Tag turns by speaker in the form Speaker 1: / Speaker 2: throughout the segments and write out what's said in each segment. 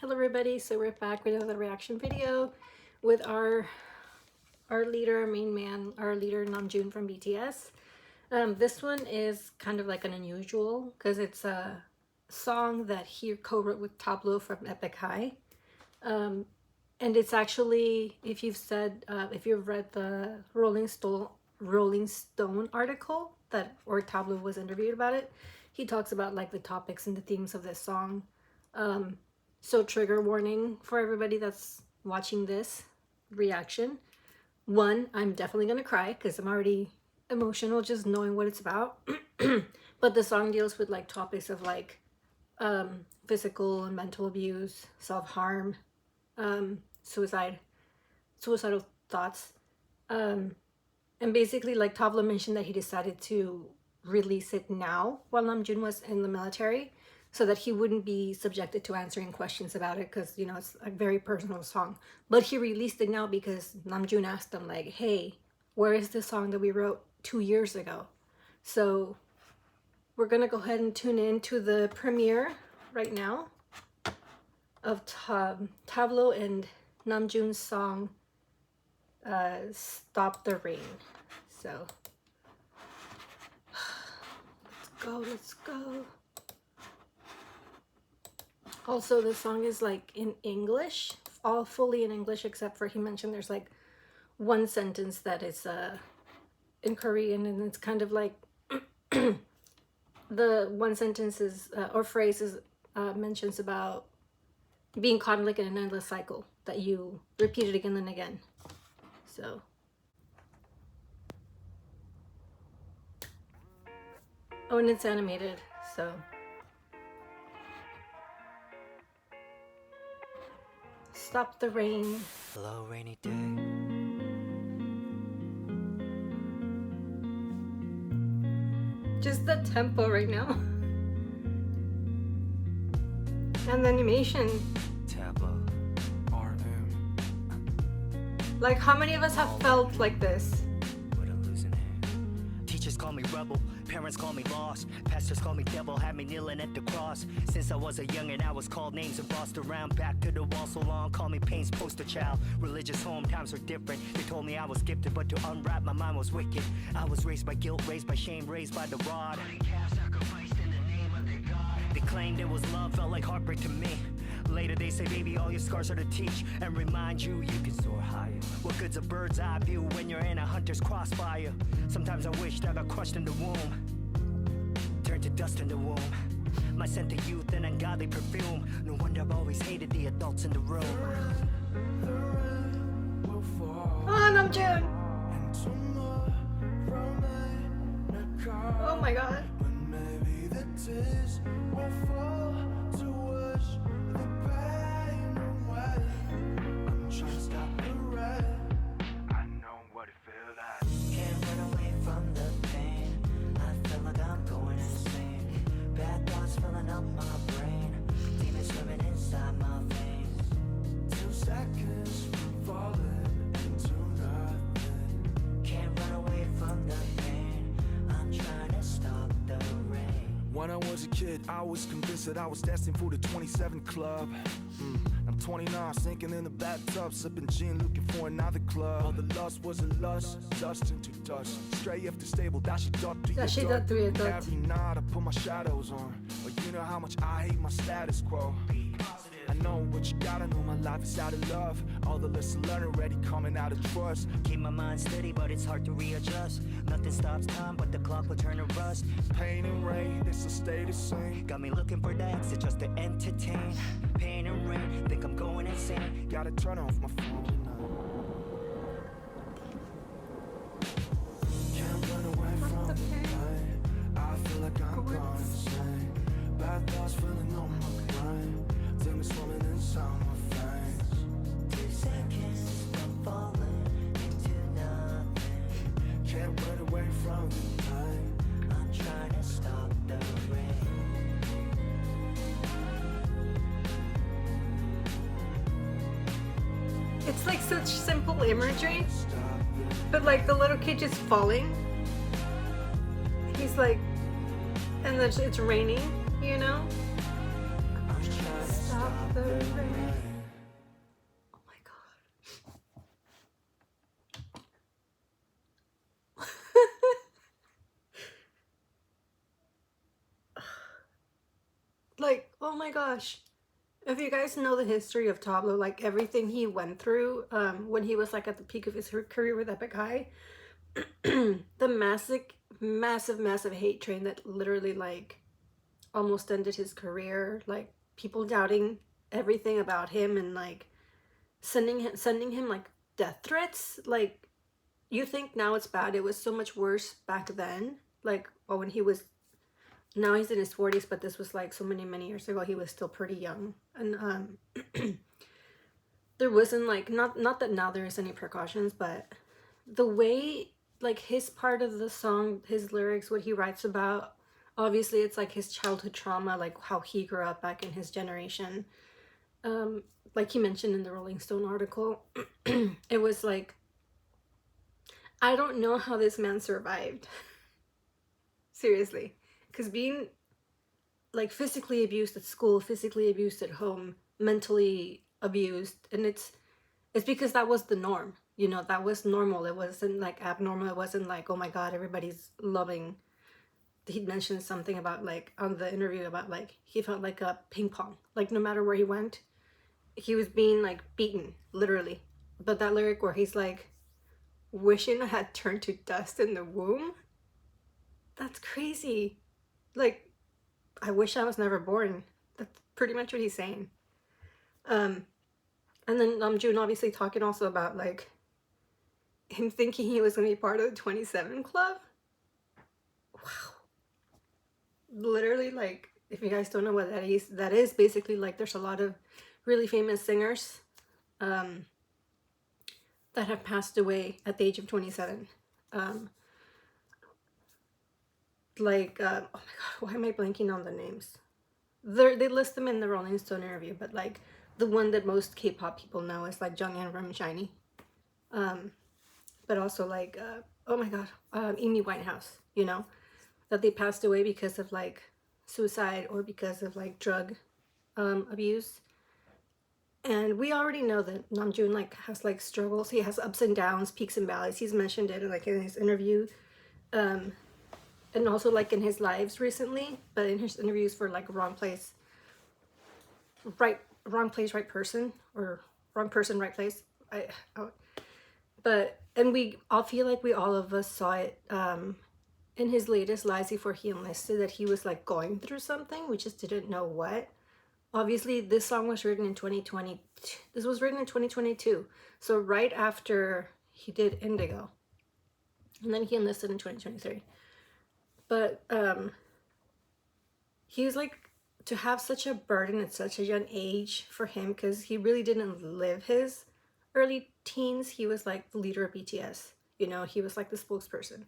Speaker 1: Hello everybody, so we're back with another reaction video with our leader, our main man, our leader Namjoon from BTS. This one is kind of like an unusual because it's a song that he co-wrote with Tablo from Epik High. And it's actually, if you've read the Rolling Stone article where Tablo was interviewed about it, he talks about like the topics and the themes of this song. So trigger warning for everybody that's watching this reaction. One, I'm definitely gonna cry because I'm already emotional just knowing what it's about. But the song deals with like topics of like physical and mental abuse, self-harm, suicidal thoughts. And basically like Tabla mentioned that he decided to release it now while Namjoon was in the military, so that he wouldn't be subjected to answering questions about it, because you know it's a very personal song. But he released it now because Namjoon asked him like, hey, where is this song that we wrote 2 years ago? So we're gonna go ahead and tune in to the premiere right now of Tablo and Namjoon's song Stop the Rain. So let's go. Also, the song is like in English, all fully in English, except for he mentioned there's like one sentence that is in Korean, and it's kind of like the one sentence is or phrase is mentions about being caught like in an endless cycle that you repeat it again and again. So oh, and it's animated, so stop the rain.
Speaker 2: Hello, rainy day.
Speaker 1: Just the tempo right now. And the animation.
Speaker 2: Tablo. RM.
Speaker 1: Like, how many of us have felt like this?
Speaker 2: What a losing hand. Teachers call me rebel, parents call me lost, pastors call me devil, had me kneeling at the cross. Since I was a youngin', I was called names and bossed around. Back to the wall so long, call me pain's poster child. Religious home times were different. They told me I was gifted, but to unwrap my mind was wicked. I was raised by guilt, raised by shame, raised by the rod. They claimed it was love, felt like heartbreak to me. Later they say, baby, all your scars are to teach and remind you you can soar higher. What good's a bird's eye view when you're in a hunter's crossfire? Sometimes I wished I got crushed in the womb, turned to dust in the womb. My scent of youth and ungodly perfume. No wonder I've always hated the adults in the room.
Speaker 1: Oh, Namjoon! Oh my god.
Speaker 2: Filling up my brain, demons swimming inside my veins. 2 seconds from falling into nothing. Can't run away from the pain. I'm trying to stop the rain.
Speaker 3: When I was a kid, I was convinced that I was destined for the 27 club. I'm 29, sinking in the bathtub, sipping gin, looking for another club. All the lust wasn't lust, dust into dust. Stray after stable, dashi dot to Every night I put my shadows on. But you know how much I hate my status quo. I know what you gotta know, my life is out of love. All the lessons learned already coming out of trust.
Speaker 2: Keep my mind steady, but it's hard to readjust. Nothing stops time, but the clock will turn to rust.
Speaker 3: Pain and rain, this'll stay the same.
Speaker 2: Got me looking for the exit just to entertain. Pain and rain, think I'm going insane.
Speaker 3: Gotta turn off my phone tonight. Can't run away from the pain. I feel like I'm going insane. Bad thoughts filling on my brain. Demons swimming inside my veins.
Speaker 2: 2 seconds from falling into nothing.
Speaker 3: Can't run away from the pain.
Speaker 2: I'm trying to stop the rain.
Speaker 1: It's like such simple imagery, but like the little kid just falling. He's like, and then it's raining, you know? Stop the rain. Oh my gosh. If you guys know the history of Tablo, like everything he went through when he was like at the peak of his career with Epic High, the massive hate train that literally like almost ended his career, like people doubting everything about him and like sending him like death threats. Like, you think now it's bad, it was so much worse back then. Like, well, when he was, now he's in his 40s, but this was like so many years ago. He was still pretty young, and there wasn't like, not that now there is any precautions, but the way like his part of the song, his lyrics, what he writes about, obviously it's like his childhood trauma, like how he grew up back in his generation. Like he mentioned in the Rolling Stone article, it was like, I don't know how this man survived. Seriously. Because being like physically abused at school, physically abused at home, mentally abused, and it's because that was the norm. You know, that was normal. It wasn't like abnormal. It wasn't like, oh my God, everybody's loving. He mentioned something about like on the interview about like he felt like a ping pong. Like no matter where he went, he was being like beaten, literally. But that lyric where he's like, wishing I had turned to dust in the womb, that's crazy. Like, I wish I was never born. That's pretty much what he's saying. And then June obviously talking also about like him thinking he was gonna be part of the 27 Club. Wow. Literally, like, if you guys don't know what that is basically like there's a lot of really famous singers that have passed away at the age of 27. Like, oh my God, why am I blanking on the names? They list them in the Rolling Stone interview, but like the one that most K-pop people know is like Junghyun from SHINee. But also like, oh my God, Amy Winehouse, you know, that they passed away because of like suicide or because of like drug abuse. And we already know that Namjoon like has like struggles. He has ups and downs, peaks and valleys. He's mentioned it like in his interview, and also like in his lives recently. But in his interviews for like wrong place, right person, or wrong person, right place. And we all feel like all of us saw it in his latest lives before he enlisted, that he was like going through something. We just didn't know what. Obviously, this song was written in 2020. This was written in 2022. So right after he did Indigo. And then he enlisted in 2023. But he was like, to have such a burden at such a young age for him, because he really didn't live his early teens. He was like the leader of BTS. You know, he was like the spokesperson.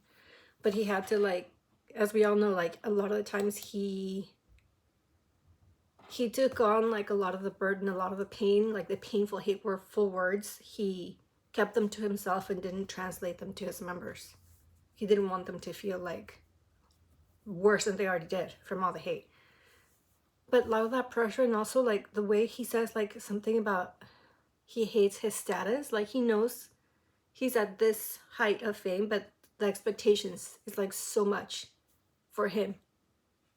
Speaker 1: But he had to like, as we all know, like a lot of the times he took on like a lot of the burden, a lot of the pain, like the painful, hateful words. He kept them to himself and didn't translate them to his members. He didn't want them to feel like worse than they already did from all the hate. But a lot of that pressure, and also like the way he says like something about he hates his status. Like he knows he's at this height of fame, but the expectations is like so much for him.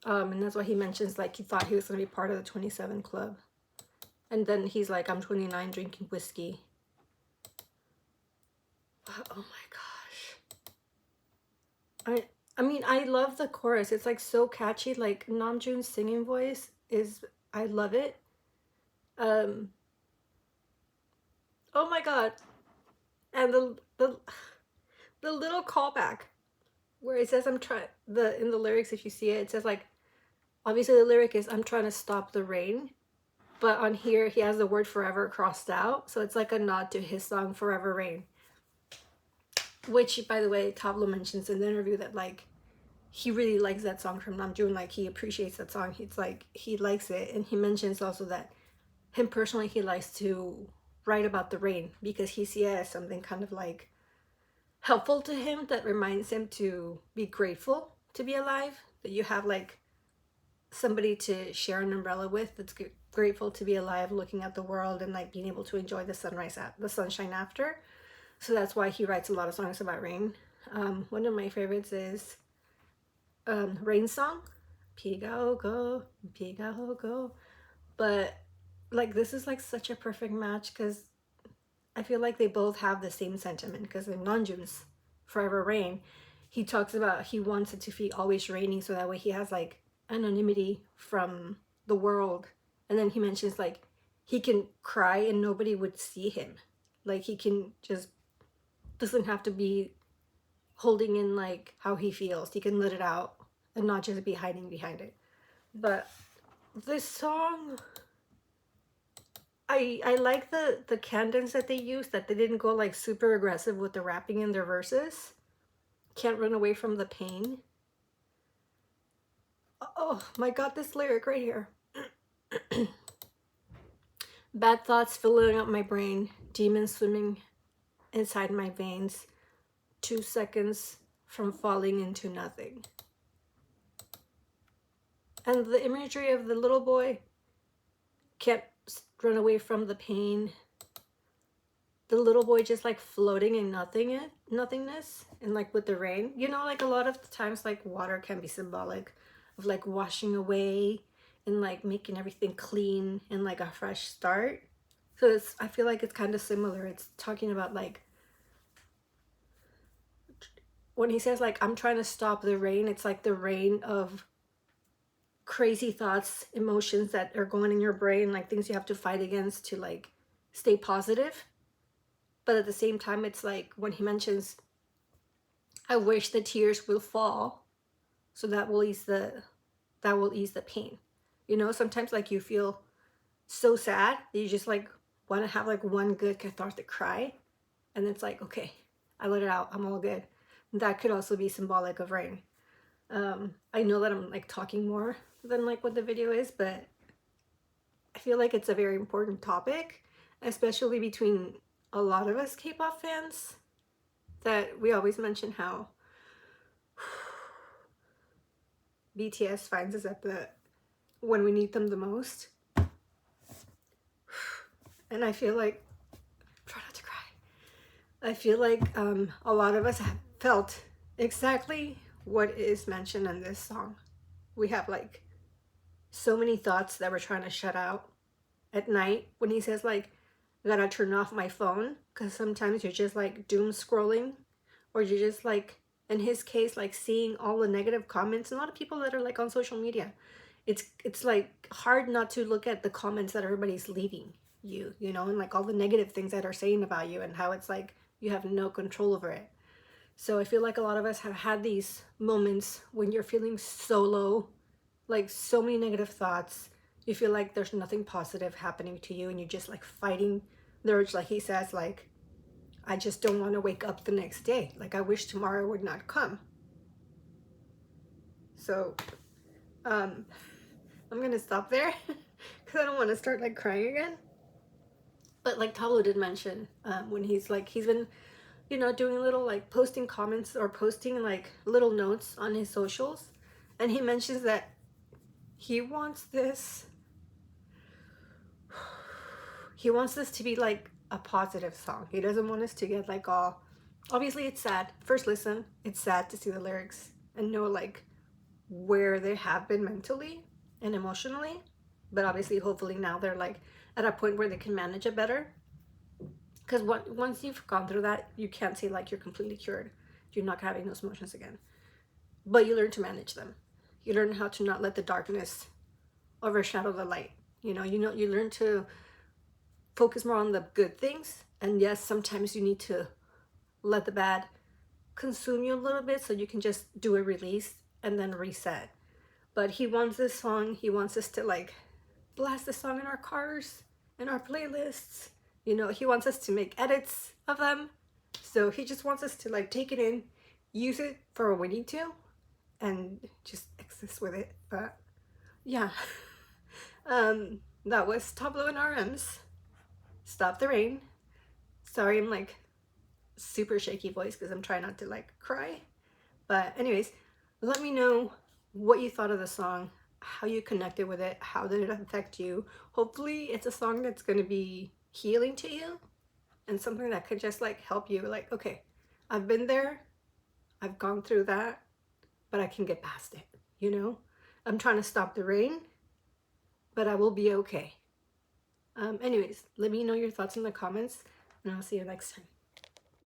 Speaker 1: And that's why he mentions like he thought he was going to be part of the 27 Club. And then he's like, I'm 29 drinking whiskey. Oh my gosh. I mean, I love the chorus. It's like so catchy. Like Namjoon's singing voice is, I love it. Oh my God. And the little callback where it says in the lyrics, if you see it, it says like, obviously the lyric is I'm trying to stop the rain, but on here he has the word forever crossed out, so it's like a nod to his song Forever Rain, which by the way Tablo mentions in the interview that like he really likes that song from Namjoon. Like he appreciates that song. It's like he likes it. And he mentions also that him personally, he likes to write about the rain because he sees it as something kind of like helpful to him, that reminds him to be grateful to be alive, that you have like somebody to share an umbrella with, that's grateful to be alive, looking at the world and like being able to enjoy the sunshine after. So that's why he writes a lot of songs about rain. One of my favorites is Rain Song. Piga ho go, But like this is like such a perfect match because I feel like they both have the same sentiment. Because in Namjoon's Forever Rain, he talks about he wants it to be always raining so that way he has like anonymity from the world. And then he mentions like he can cry and nobody would see him. Like he can just, doesn't have to be holding in like how he feels. He can let it out and not just be hiding behind it. But this song, I like the cadence that they used, that they didn't go like super aggressive with the rapping in their verses. Can't run away from the pain. Oh my god, this lyric right here. Bad thoughts filling up my brain, demons swimming inside my veins, 2 seconds from falling into nothing. And the imagery of the little boy can't run away from the pain. The little boy just like floating in nothingness, and like with the rain, you know, like a lot of the times like water can be symbolic of like washing away and like making everything clean and like a fresh start. So it's, I feel like it's kind of similar. It's talking about like when he says like I'm trying to stop the rain, it's like the rain of crazy thoughts, emotions that are going in your brain, like things you have to fight against to like stay positive. But at the same time, it's like when he mentions, I wish the tears will fall so that will ease the pain. You know, sometimes like you feel so sad that you just like want to have like one good cathartic cry, and it's like, okay, I let it out, I'm all good. That could also be symbolic of rain. I know that I'm like talking more than like what the video is, but I feel like it's a very important topic, especially between a lot of us K-pop fans, that we always mention how BTS finds us at the when we need them the most. And I feel like, try not to cry. I feel like a lot of us have felt exactly what is mentioned in this song. We have like so many thoughts that we're trying to shut out at night when he says like, I gotta turn off my phone, because sometimes you're just like doom scrolling, or you're just like, in his case, like seeing all the negative comments. And a lot of people that are like on social media, it's like hard not to look at the comments that everybody's leaving you, you know, and like all the negative things that are saying about you, and how it's like you have no control over it. So I feel like a lot of us have had these moments when you're feeling so low, like so many negative thoughts. You feel like there's nothing positive happening to you, and you're just like fighting the urge, like he says, like, I just don't want to wake up the next day. Like, I wish tomorrow would not come. So, I'm gonna stop there because I don't want to start like crying again. But like Tablo did mention, when he's like, he's been, you know, doing little like posting comments or posting like little notes on his socials. And he mentions that he wants this to be like a positive song. He doesn't want us to get like all, obviously it's sad. First listen, it's sad to see the lyrics and know like where they have been mentally and emotionally. But obviously, hopefully now they're like at a point where they can manage it better. Because once you've gone through that, you can't say like you're completely cured. You're not having those emotions again. But you learn to manage them. You learn how to not let the darkness overshadow the light. You learn to focus more on the good things. And yes, sometimes you need to let the bad consume you a little bit so you can just do a release and then reset. But he wants this song, he wants us to like blast this song in our cars, in our playlists. You know, he wants us to make edits of them. So he just wants us to like take it in, use it for what we need to, and just exist with it. But yeah, that was Tablo and RM's Stop the Rain. Sorry, I'm like super shaky voice because I'm trying not to like cry. But anyways, let me know what you thought of the song, how you connected with it, how did it affect you. Hopefully it's a song that's going to be healing to you and something that could just like help you, like, okay, I've been there, I've gone through that, but I can get past it, you know. I'm trying to stop the rain, but I will be okay. Anyways, let me know your thoughts in the comments, and I'll see you next time.